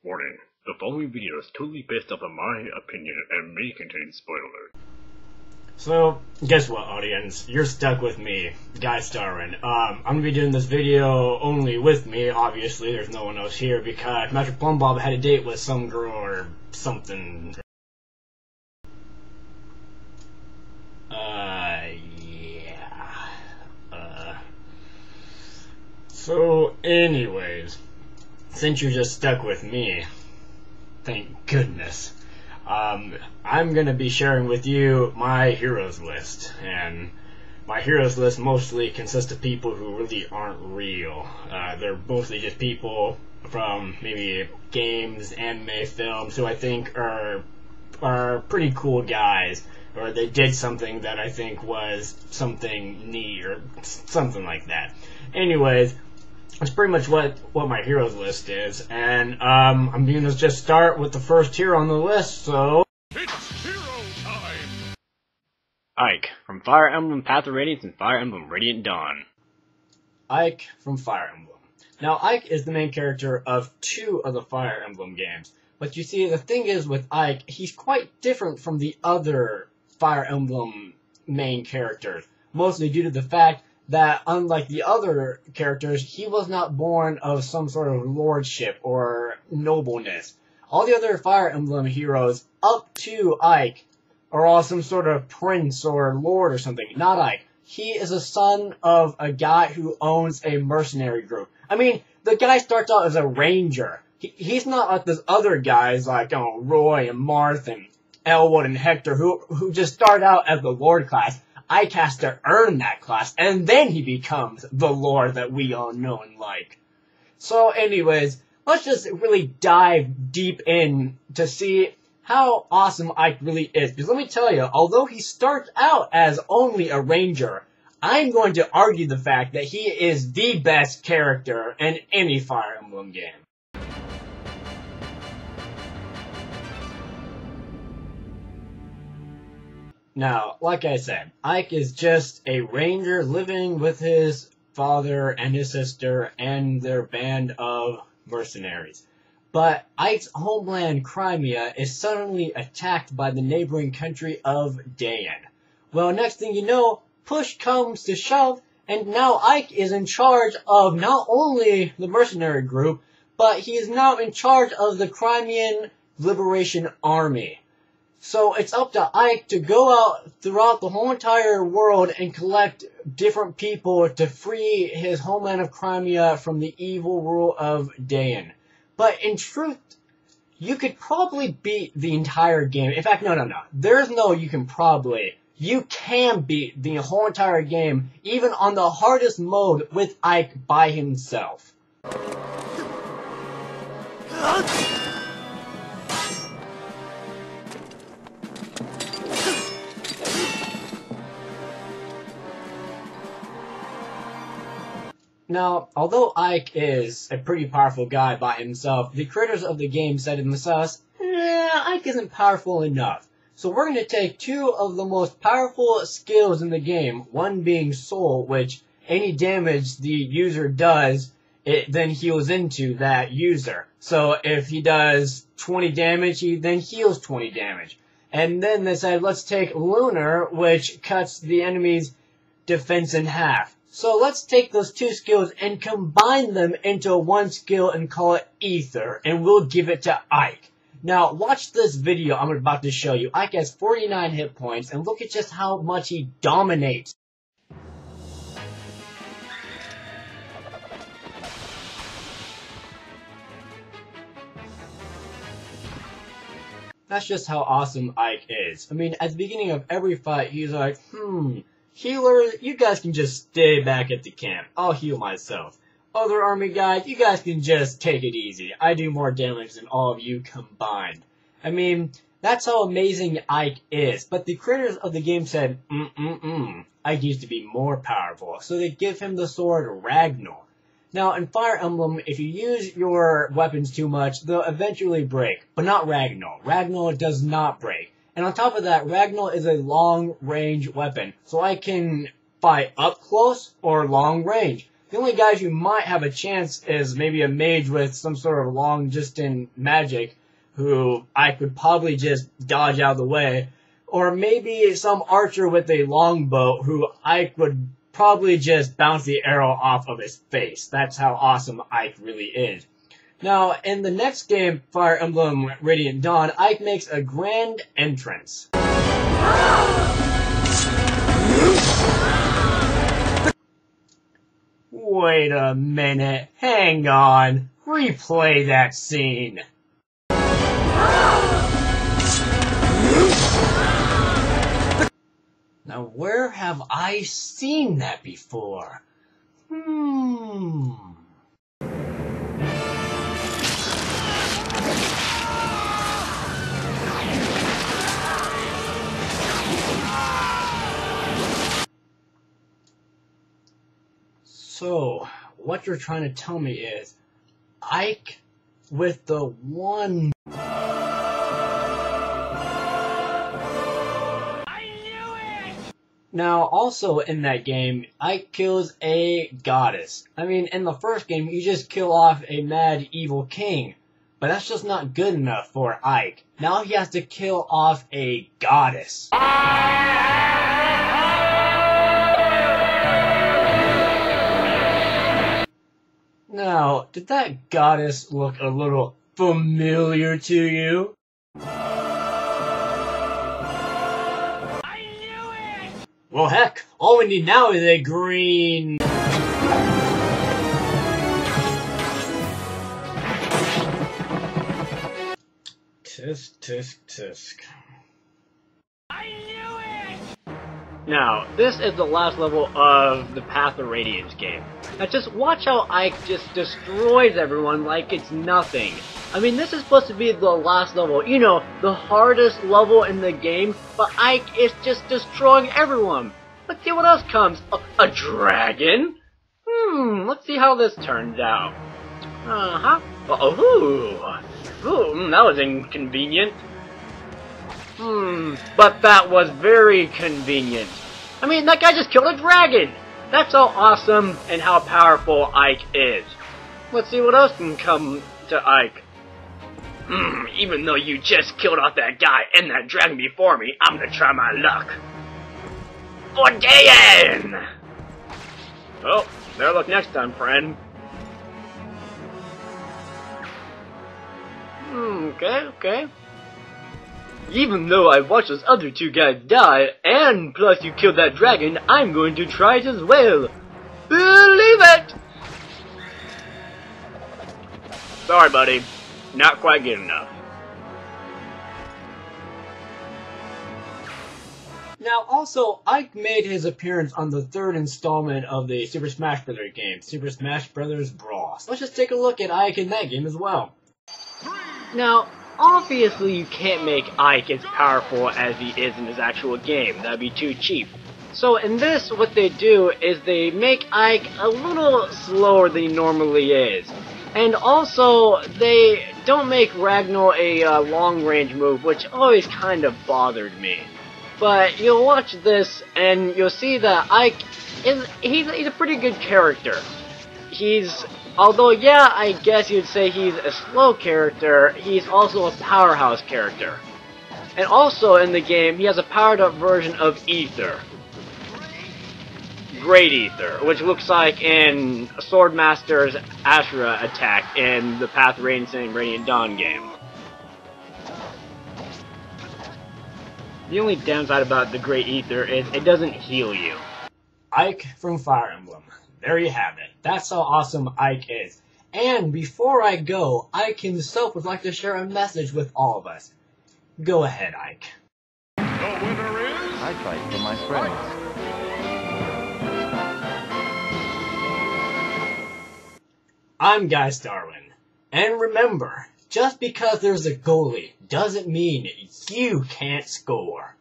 Warning, the following video is totally based off of my opinion and may contain spoilers. So, guess what, audience? You're stuck with me, Guy Starwin. I'm gonna be doing this video only with me. Obviously, there's no one else here because Magic Plumbob had a date with some girl or something. So, anyways, since you're just stuck with me, thank goodness, I'm gonna be sharing with you my heroes list, and my heroes list mostly consists of people who really aren't real. They're mostly just people from maybe games, anime, films, who I think are pretty cool guys, or they did something that I think was something neat, or something like that. Anyways, that's pretty much what my heroes list is, and I'm going to just start with the first hero on the list, so... It's hero time! Ike, from Fire Emblem Path of Radiance and Fire Emblem Radiant Dawn. Ike from Fire Emblem. Now, Ike is the main character of 2 of the Fire Emblem games, but you see, the thing is with Ike, he's quite different from the other Fire Emblem main characters, mostly due to the fact that, unlike the other characters, he was not born of some sort of lordship or nobleness. All the other Fire Emblem heroes, up to Ike, are all some sort of prince or lord or something. Not Ike. He is a son of a guy who owns a mercenary group. I mean, the guy starts out as a ranger. He's not like those other guys like Roy and Marth and Elwood and Hector who just start out as the lord class. Ike has to earn that class, and then he becomes the lord that we all know and like. So anyways, let's just really dive deep in to see how awesome Ike really is. Because let me tell you, although he starts out as only a ranger, I'm going to argue the fact that he is the best character in any Fire Emblem game. Now, like I said, Ike is just a ranger living with his father and his sister and their band of mercenaries. But Ike's homeland, Crimea, is suddenly attacked by the neighboring country of Dayan. Well, next thing you know, push comes to shove, and now Ike is in charge of not only the mercenary group, but he is now in charge of the Crimean Liberation Army. So it's up to Ike to go out throughout the whole entire world and collect different people to free his homeland of Crimea from the evil rule of Dayan. But in truth, you could probably beat the entire game. In fact, no. There's no you can probably. You can beat the whole entire game, even on the hardest mode with Ike by himself. Now, although Ike is a pretty powerful guy by himself, the creators of the game said to themselves, Ike isn't powerful enough. So we're going to take 2 of the most powerful skills in the game, one being Soul, which any damage the user does, it then heals into that user. So if he does 20 damage, he then heals 20 damage. And then they said, let's take Lunar, which cuts the enemy's defense in half. So let's take those 2 skills and combine them into one skill and call it Ether, and we'll give it to Ike. Now, watch this video I'm about to show you. Ike has 49 hit points, and look at just how much he dominates. That's just how awesome Ike is. I mean, at the beginning of every fight, he's like, healer, you guys can just stay back at the camp. I'll heal myself. Other army guys, you guys can just take it easy. I do more damage than all of you combined. I mean, that's how amazing Ike is. But the creators of the game said, Ike needs to be more powerful. So they give him the sword Ragnar. Now, in Fire Emblem, if you use your weapons too much, they'll eventually break. But not Ragnar. Ragnar does not break. And on top of that, Ragnar is a long-range weapon. So I can fight up close or long range. The only guys who might have a chance is maybe a mage with some sort of long-distance magic, who I could probably just dodge out of the way. Or maybe some archer with a longbow who I would probably just bounce the arrow off of his face. That's how awesome Ike really is. Now, in the next game, Fire Emblem Radiant Dawn, Ike makes a grand entrance. Wait a minute, hang on, replay that scene. Now, where have I seen that before? So, what you're trying to tell me is, Ike with the one... Now, also in that game, Ike kills a goddess. I mean, in the first game, you just kill off a mad evil king. But that's just not good enough for Ike. Now he has to kill off a goddess. Now, did that goddess look a little familiar to you? Well, heck, all we need now is a green... Tisk, tisk, tisk. I knew it! Now, this is the last level of the Path of Radiance game. Now just watch how Ike just destroys everyone like it's nothing. I mean, this is supposed to be the last level, you know, the hardest level in the game, but Ike is just destroying everyone. Let's see what else comes. A dragon? Let's see how this turns out. That was inconvenient. But that was very convenient. I mean, that guy just killed a dragon! That's how awesome and how powerful Ike is. Let's see what else can come to Ike. Even though you just killed off that guy and that dragon before me, I'm gonna try my luck. Fordayen! Oh, better luck next time, friend. Okay. Even though I watched those other two guys die, and plus you killed that dragon, I'm going to try it as well. Believe it! Sorry, buddy. Not quite good enough. Now, also, Ike made his appearance on the third installment of the Super Smash Bros. Game, Super Smash Bros. Brawl. So let's just take a look at Ike in that game as well. Now, obviously you can't make Ike as powerful as he is in his actual game. That'd be too cheap. So in this, what they do is they make Ike a little slower than he normally is. And also, they don't make Ragnar a long-range move, which always kind of bothered me. But you'll watch this, and you'll see that Ike he's a pretty good character. Although, yeah, I guess you'd say he's a slow character, he's also a powerhouse character. And also in the game, he has a powered-up version of Ether. Great Ether, which looks like in Swordmaster's Ashura attack in the Path of Radiance and Radiant Dawn game. The only downside about the Great Ether is it doesn't heal you. Ike from Fire Emblem. There you have it. That's how awesome Ike is. And before I go, Ike himself would like to share a message with all of us. Go ahead, Ike. The winner is... I fight for my friends. I'm Guy Starwin. And remember, just because there's a goalie doesn't mean you can't score.